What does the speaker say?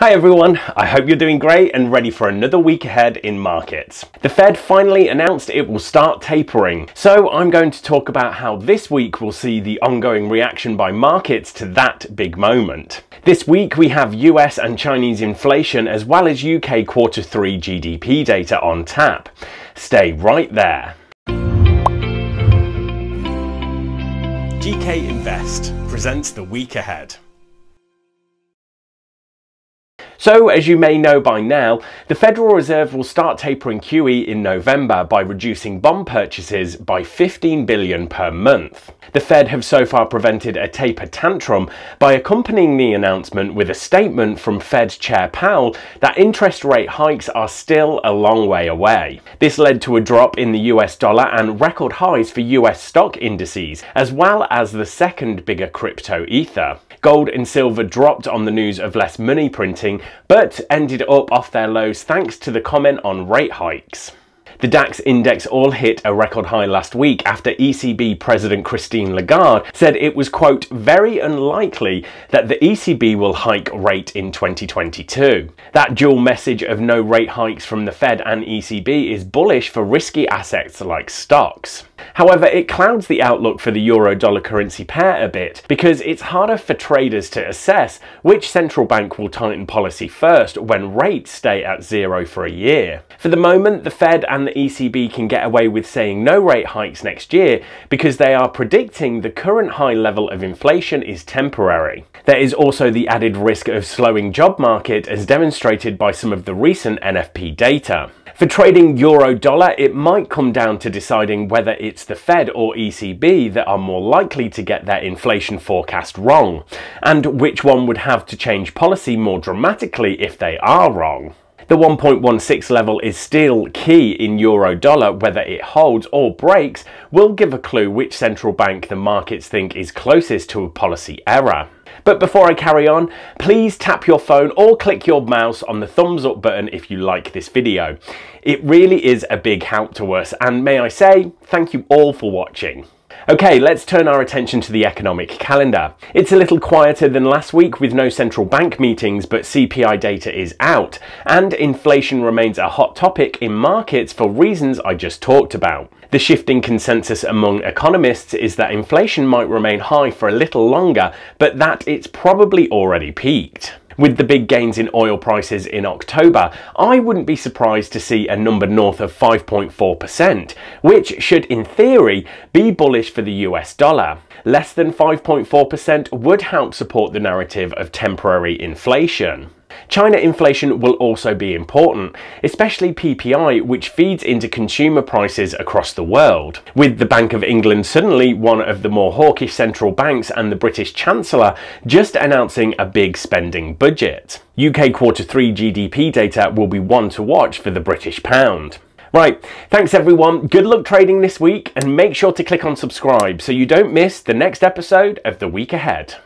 Hi everyone, I hope you're doing great and ready for another week ahead in markets. The Fed finally announced it will start tapering, so I'm going to talk about how this week will see the ongoing reaction by markets to that big moment. This week we have US and Chinese inflation as well as UK Q3 GDP data on tap. Stay right there. GK Invest presents the week ahead. So, as you may know by now, the Federal Reserve will start tapering QE in November by reducing bond purchases by $15 billion per month. The Fed have so far prevented a taper tantrum by accompanying the announcement with a statement from Fed Chair Powell that interest rate hikes are still a long way away. This led to a drop in the US dollar and record highs for US stock indices, as well as the second bigger crypto ether. Gold and silver dropped on the news of less money printing, but ended up off their lows thanks to the comment on rate hikes. The DAX index all hit a record high last week after ECB President Christine Lagarde said it was, quote, very unlikely that the ECB will hike rate in 2022. That dual message of no rate hikes from the Fed and ECB is bullish for risky assets like stocks. However, it clouds the outlook for the euro-dollar currency pair a bit because it's harder for traders to assess which central bank will tighten policy first when rates stay at zero for a year. For the moment, the Fed and the ECB can get away with saying no rate hikes next year because they are predicting the current high level of inflation is temporary. There is also the added risk of slowing job market as demonstrated by some of the recent NFP data. For trading euro-dollar, it might come down to deciding whether it's the Fed or ECB that are more likely to get their inflation forecast wrong, and which one would have to change policy more dramatically if they are wrong. The 1.16 level is still key in euro-dollar. Whether it holds or breaks will give a clue which central bank the markets think is closest to a policy error. But before I carry on, please tap your phone or click your mouse on the thumbs up button if you like this video. It really is a big help to us, and may I say, thank you all for watching. Okay, let's turn our attention to the economic calendar. It's a little quieter than last week with no central bank meetings, but CPI data is out, and inflation remains a hot topic in markets for reasons I just talked about. The shifting consensus among economists is that inflation might remain high for a little longer, but that it's probably already peaked. With the big gains in oil prices in October, I wouldn't be surprised to see a number north of 5.4%, which should in theory be bullish for the US dollar. Less than 5.4% would help support the narrative of temporary inflation. China inflation will also be important, especially PPI, which feeds into consumer prices across the world. With the Bank of England suddenly one of the more hawkish central banks and the British Chancellor just announcing a big spending budget. UK Q3 GDP data will be one to watch for the British pound. Right, thanks everyone, good luck trading this week, and make sure to click on subscribe so you don't miss the next episode of the week ahead.